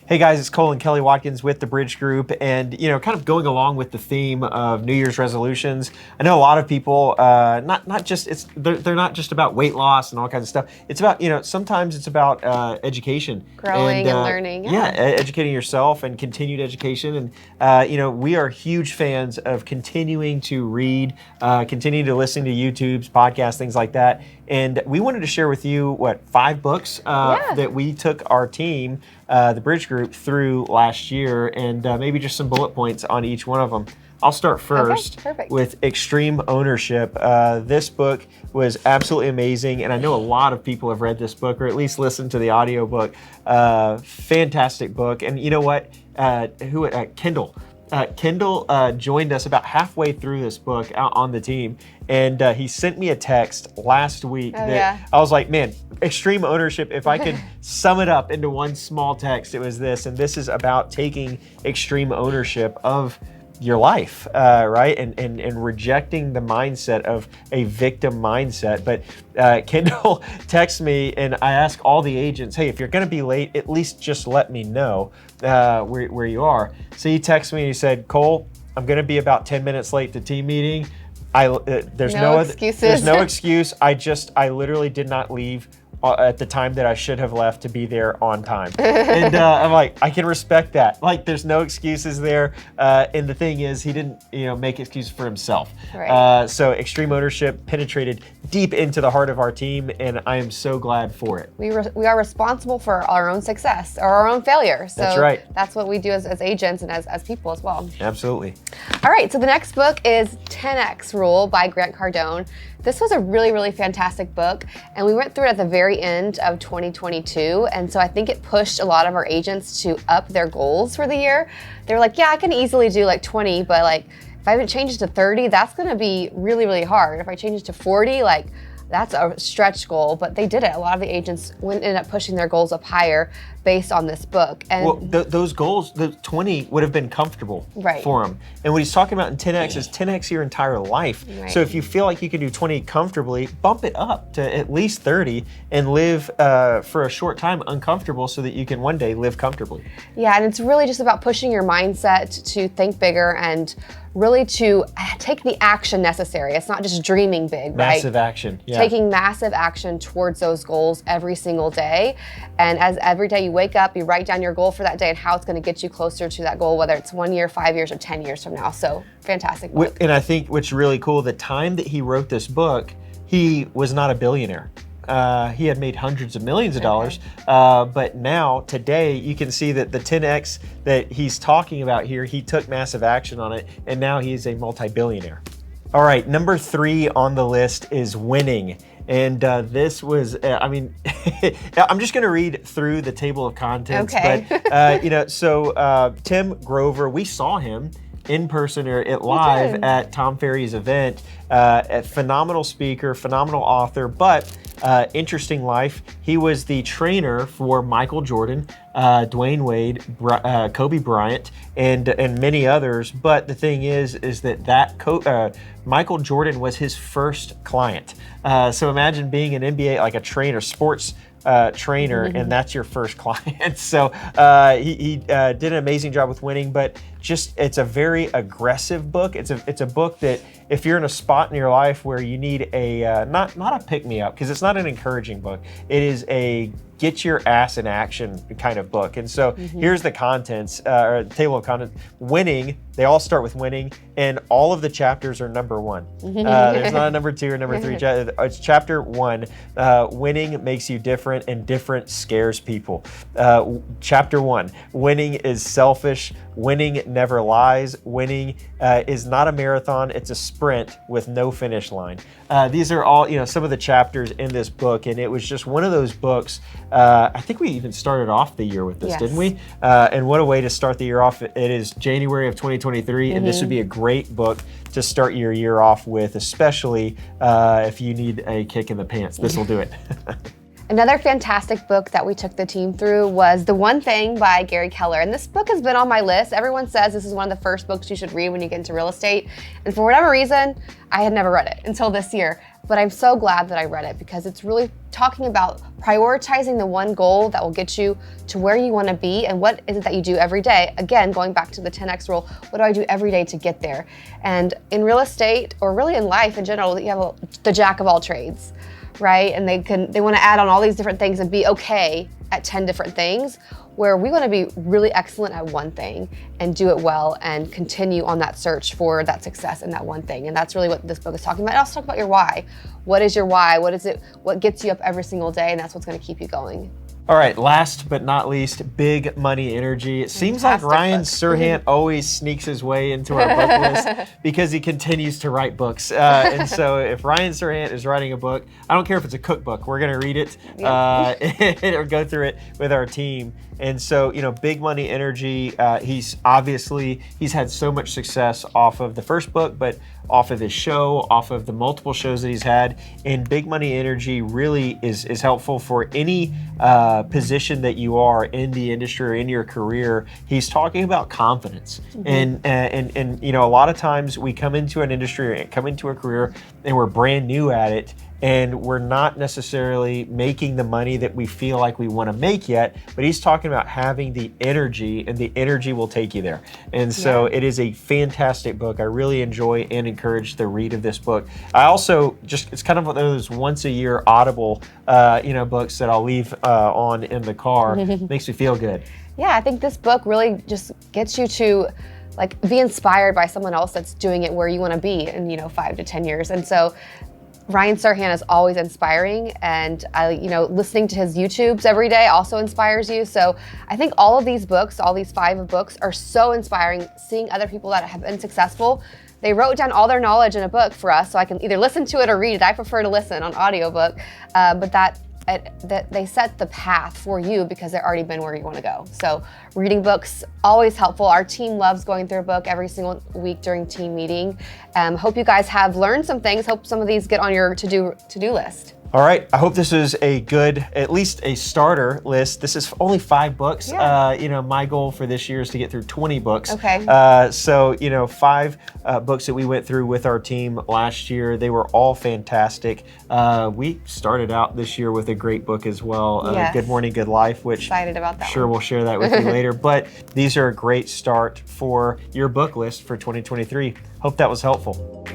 Hey guys, it's Cole and Kelly Watkins with the Bridge Group, and kind of going along with the theme of New Year's resolutions. I know a lot of people, they're not just about weight loss and all kinds of stuff. It's about sometimes it's about education, growing and learning. Educating yourself and continued education. And we are huge fans of continuing to read, continuing to listen to YouTube's podcasts, things like that. And we wanted to share with you 5 books that we took our team, the Bridge Group, through last year, and maybe just some bullet points on each one of them. I'll start first with Extreme Ownership. This book was absolutely amazing, and I know a lot of people have read this book or at least listened to the audiobook. Fantastic book. And you know what? Kendall. Kendall joined us about halfway through this book out on the team, and he sent me a text last week I was like, man, Extreme Ownership, if I could sum it up into one small text, it was this. And this is about taking extreme ownership of your life, right? And rejecting the mindset of a victim mindset. But Kendall texts me, and I ask all the agents, hey, if you're gonna be late, at least just let me know where you are. So he texted me and he said, Cole, I'm gonna be about 10 minutes late to team meeting. There's no excuses. There's no excuse. I literally did not leave at the time that I should have left to be there on time. And I'm like, I can respect that. Like, there's no excuses there. And the thing is, he didn't, make excuses for himself. Right. So Extreme Ownership penetrated deep into the heart of our team, and I am so glad for it. We are responsible for our own success or our own failure. So that's right. That's what we do as agents and as people as well. Absolutely. All right, so the next book is Tenx Rule by Grant Cardone. This was a really, really fantastic book, and we went through it at the very end of 2022, and so I think it pushed a lot of our agents to up their goals for the year. They were like, yeah, I can easily do like 20, but like if I change it to 30, that's gonna be really, really hard. If I change it to 40, like that's a stretch goal, but they did it. A lot of the agents ended up pushing their goals up higher based on this book. And those goals, the 20 would have been comfortable for them. And what he's talking about in 10X is 10X your entire life. Right. So if you feel like you can do 20 comfortably, bump it up to at least 30 and live for a short time uncomfortable so that you can one day live comfortably. Yeah, and it's really just about pushing your mindset to think bigger and really to take the action necessary. It's not just dreaming big, right? Massive action, yeah. Taking massive action towards those goals every single day. And as every day you wake up, you write down your goal for that day and how it's gonna get you closer to that goal, whether it's 1 year, 5 years, or 10 years from now. So fantastic book. And I think what's really cool, the time that he wrote this book, he was not a billionaire. He had made hundreds of millions of dollars, but now, today, you can see that the 10X that he's talking about here, he took massive action on it, and now he is a multi-billionaire. All right, number 3 on the list is Winning. And this was, I'm just gonna read through the table of contents, but so Tim Grover, we saw him in person or live at Tom Ferry's event. A phenomenal speaker, phenomenal author, but interesting life. He was the trainer for Michael Jordan, Dwayne Wade, Kobe Bryant, and many others. But the thing is that Michael Jordan was his first client. So imagine being an NBA, like a trainer, sports trainer, and that's your first client. So he did an amazing job with Winning, but it's a very aggressive book. It's a book that if you're in a spot in your life where you need a not a pick-me-up, because it's not an encouraging book, it is a get your ass in action kind of book. And so here's the contents, or the table of contents. Winning, they all start with winning, and all of the chapters are number 1. There's not a number 2 or number 3. It's chapter 1. Winning makes you different, and different scares people. Chapter 1, winning is selfish. Winning never lies. Winning is not a marathon, it's a sprint with no finish line. These are all, some of the chapters in this book, and it was just one of those books. I think we even started off the year with this, didn't we? And what a way to start the year off. It is January of 2023, and this would be a great book to start your year off with, especially if you need a kick in the pants. This will do it. Another fantastic book that we took the team through was The One Thing by Gary Keller. And this book has been on my list. Everyone says this is one of the first books you should read when you get into real estate. And for whatever reason, I had never read it until this year. But I'm so glad that I read it because it's really talking about prioritizing the one goal that will get you to where you want to be and what is it that you do every day. Again, going back to the 10X rule, what do I do every day to get there? And in real estate, or really in life in general, you have the jack of all trades, right? And they want to add on all these different things and be okay at 10 different things, where we want to be really excellent at one thing and do it well and continue on that search for that success in that one thing. And that's really what this book is talking about. It also talks about your why. What is your why? What is it? What gets you up every single day? And that's what's going to keep you going. All right, last but not least, Big Money Energy. It seems like Ryan Serhant always sneaks his way into our book list because he continues to write books. And so if Ryan Serhant is writing a book, I don't care if it's a cookbook, we're gonna read it or go through it with our team. And so, Big Money Energy, he's had so much success off of the first book, but off of his show, off of the multiple shows that he's had. And Big Money Energy really is helpful for any position that you are in the industry or in your career. He's talking about confidence. And a lot of times we come into an industry or come into a career and we're brand new at it, and we're not necessarily making the money that we feel like we want to make yet, but he's talking about having the energy, and the energy will take you there. And so it is a fantastic book. I really enjoy and encourage the read of this book. I also it's kind of one of those once a year Audible, books that I'll leave on in the car. Makes me feel good. Yeah, I think this book really just gets you to be inspired by someone else that's doing it where you want to be in 5 to 10 years. And so Ryan Serhant is always inspiring, and listening to his YouTubes every day also inspires you. So I think all of these books, all these 5 books, are so inspiring. Seeing other people that have been successful, they wrote down all their knowledge in a book for us, so I can either listen to it or read it. I prefer to listen on audiobook, but that they set the path for you because they've already been where you want to go. So reading books, always helpful. Our team loves going through a book every single week during team meeting. Hope you guys have learned some things. Hope some of these get on your to-do list. All right, I hope this is a good, at least a starter list. This is only 5 books. Yeah. My goal for this year is to get through 20 books. Okay. 5 books that we went through with our team last year. They were all fantastic. We started out this year with a great book as well, Yes. Good Morning, Good Life, which Excited about that sure one. we'll share that with you later. But these are a great start for your book list for 2023. Hope that was helpful.